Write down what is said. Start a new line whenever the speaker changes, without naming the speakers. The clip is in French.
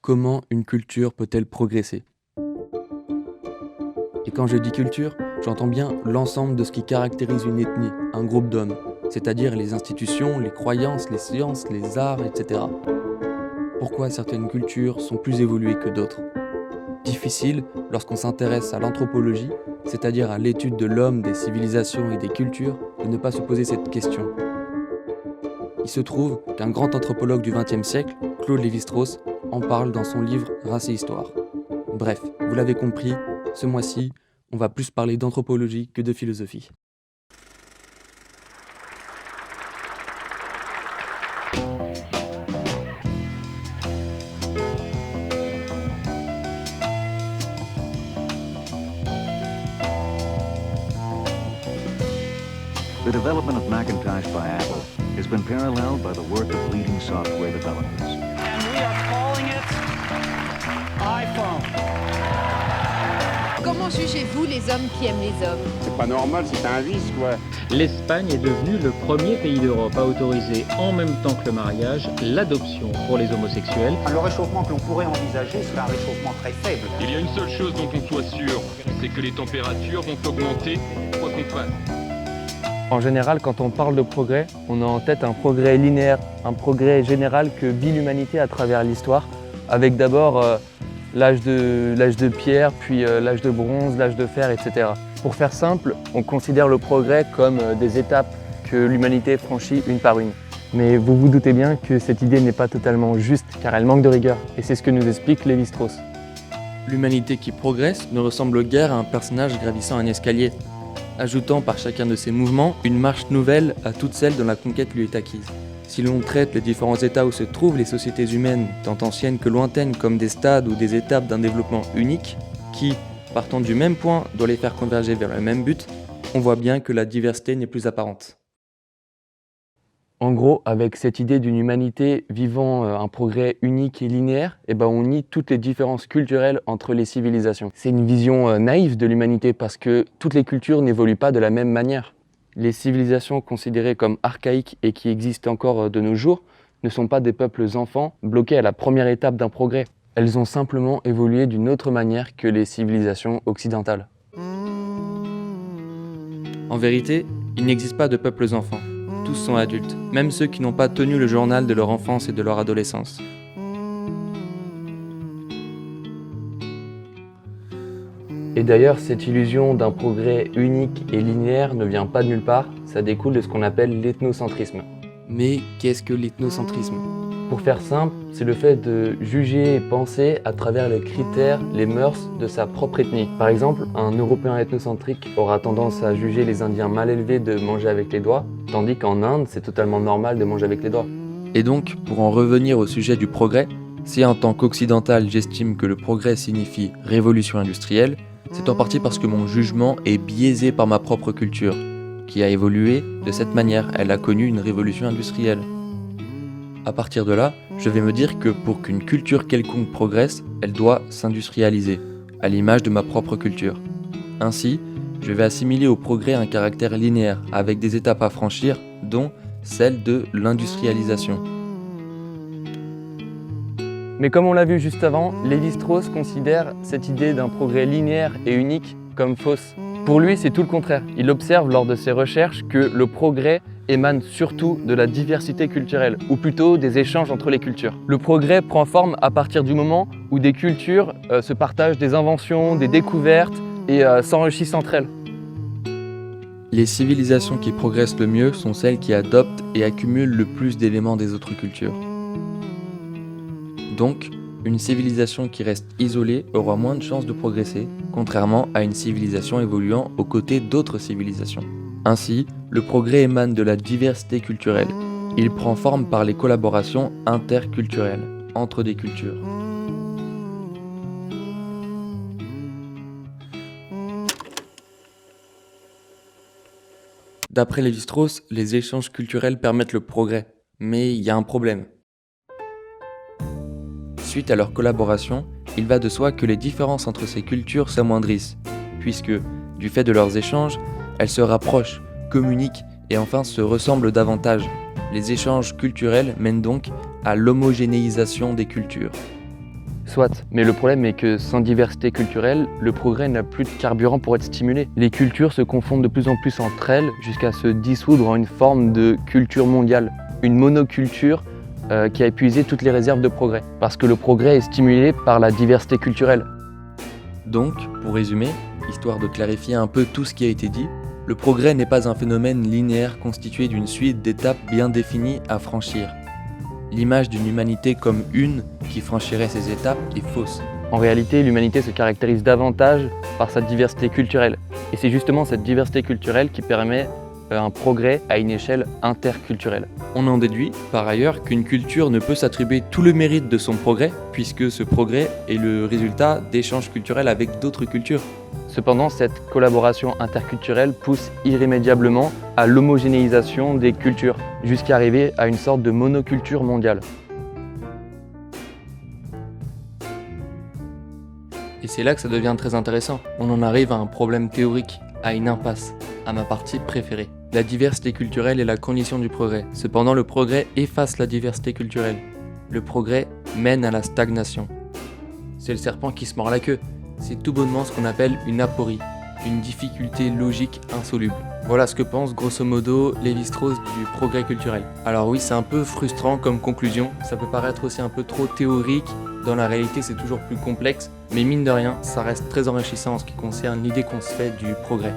Comment une culture peut-elle progresser? Et quand je dis culture, j'entends bien l'ensemble de ce qui caractérise une ethnie, un groupe d'hommes, c'est-à-dire les institutions, les croyances, les sciences, les arts, etc. Pourquoi certaines cultures sont plus évoluées que d'autres? Difficile, lorsqu'on s'intéresse à l'anthropologie, c'est-à-dire à l'étude de l'homme, des civilisations et des cultures, de ne pas se poser cette question. Il se trouve qu'un grand anthropologue du XXe siècle, Claude Lévi-Strauss, en parle dans son livre Race et Histoire. Bref, vous l'avez compris, ce mois-ci, on va plus parler d'anthropologie que de philosophie.
The development of Macintosh by Apple has been paralleled by the work of leading software developers.
We are calling it iPhone.
Comment jugez-vous les hommes qui aiment les hommes?
C'est pas normal, c'est un vice, quoi.
L'Espagne est devenue le premier pays d'Europe à autoriser en même temps que le mariage l'adoption pour les homosexuels.
Le réchauffement que l'on pourrait envisager serait un réchauffement très faible.
Il y a une seule chose dont on soit sûr, c'est que les températures vont augmenter quoi qu'on fasse.
En général, quand on parle de progrès, on a en tête un progrès linéaire, un progrès général que vit l'humanité à travers l'histoire, avec d'abord l'âge de pierre, puis l'âge de bronze, l'âge de fer, etc. Pour faire simple, on considère le progrès comme des étapes que l'humanité franchit une par une. Mais vous vous doutez bien que cette idée n'est pas totalement juste, car elle manque de rigueur, et c'est ce que nous explique Lévi-Strauss. L'humanité qui progresse ne ressemble guère à un personnage gravissant un escalier, ajoutant par chacun de ses mouvements une marche nouvelle à toutes celles dont la conquête lui est acquise. Si l'on traite les différents états où se trouvent les sociétés humaines, tant anciennes que lointaines, comme des stades ou des étapes d'un développement unique, qui, partant du même point, doit les faire converger vers le même but, on voit bien que la diversité n'est plus apparente. En gros, avec cette idée d'une humanité vivant un progrès unique et linéaire, on nie toutes les différences culturelles entre les civilisations. C'est une vision naïve de l'humanité parce que toutes les cultures n'évoluent pas de la même manière. Les civilisations considérées comme archaïques et qui existent encore de nos jours ne sont pas des peuples enfants bloqués à la première étape d'un progrès. Elles ont simplement évolué d'une autre manière que les civilisations occidentales. En vérité, il n'existe pas de peuples enfants. Tous sont adultes, même ceux qui n'ont pas tenu le journal de leur enfance et de leur adolescence. Et d'ailleurs, cette illusion d'un progrès unique et linéaire ne vient pas de nulle part, ça découle de ce qu'on appelle l'ethnocentrisme. Mais qu'est-ce que l'ethnocentrisme? Pour faire simple, c'est le fait de juger et penser à travers les critères, les mœurs de sa propre ethnie. Par exemple, un Européen ethnocentrique aura tendance à juger les Indiens mal élevés de manger avec les doigts, tandis qu'en Inde, c'est totalement normal de manger avec les doigts. Et donc, pour en revenir au sujet du progrès, si en tant qu'occidental j'estime que le progrès signifie révolution industrielle, c'est en partie parce que mon jugement est biaisé par ma propre culture, qui a évolué de cette manière, elle a connu une révolution industrielle. À partir de là, je vais me dire que pour qu'une culture quelconque progresse, elle doit s'industrialiser, à l'image de ma propre culture. Ainsi, je vais assimiler au progrès un caractère linéaire, avec des étapes à franchir, dont celle de l'industrialisation. Mais comme on l'a vu juste avant, Lévi-Strauss considère cette idée d'un progrès linéaire et unique comme fausse. Pour lui, c'est tout le contraire. Il observe lors de ses recherches que le progrès émane surtout de la diversité culturelle, ou plutôt des échanges entre les cultures. Le progrès prend forme à partir du moment où des cultures se partagent des inventions, des découvertes et s'enrichissent entre elles. Les civilisations qui progressent le mieux sont celles qui adoptent et accumulent le plus d'éléments des autres cultures. Donc, une civilisation qui reste isolée aura moins de chances de progresser, contrairement à une civilisation évoluant aux côtés d'autres civilisations. Ainsi, le progrès émane de la diversité culturelle. Il prend forme par les collaborations interculturelles, entre des cultures. D'après Lévi-Strauss, les échanges culturels permettent le progrès, mais il y a un problème. Suite à leur collaboration, il va de soi que les différences entre ces cultures s'amoindrissent, puisque, du fait de leurs échanges, elles se rapprochent, communiquent et enfin se ressemblent davantage. Les échanges culturels mènent donc à l'homogénéisation des cultures. Soit, mais le problème est que sans diversité culturelle, le progrès n'a plus de carburant pour être stimulé. Les cultures se confondent de plus en plus entre elles jusqu'à se dissoudre en une forme de culture mondiale, une monoculture qui a épuisé toutes les réserves de progrès, parce que le progrès est stimulé par la diversité culturelle. Donc, pour résumer, histoire de clarifier un peu tout ce qui a été dit, le progrès n'est pas un phénomène linéaire constitué d'une suite d'étapes bien définies à franchir. L'image d'une humanité comme une qui franchirait ces étapes est fausse. En réalité, l'humanité se caractérise davantage par sa diversité culturelle. Et c'est justement cette diversité culturelle qui permet un progrès à une échelle interculturelle. On en déduit, par ailleurs, qu'une culture ne peut s'attribuer tout le mérite de son progrès, puisque ce progrès est le résultat d'échanges culturels avec d'autres cultures. Cependant, cette collaboration interculturelle pousse irrémédiablement à l'homogénéisation des cultures, jusqu'à arriver à une sorte de monoculture mondiale. Et c'est là que ça devient très intéressant. On en arrive à un problème théorique, à une impasse, à ma partie préférée. La diversité culturelle est la condition du progrès. Cependant, le progrès efface la diversité culturelle. Le progrès mène à la stagnation. C'est le serpent qui se mord la queue. C'est tout bonnement ce qu'on appelle une aporie, une difficulté logique insoluble. Voilà ce que pense grosso modo Lévi-Strauss du progrès culturel. Alors oui, c'est un peu frustrant comme conclusion, ça peut paraître aussi un peu trop théorique, dans la réalité c'est toujours plus complexe, mais mine de rien, ça reste très enrichissant en ce qui concerne l'idée qu'on se fait du progrès.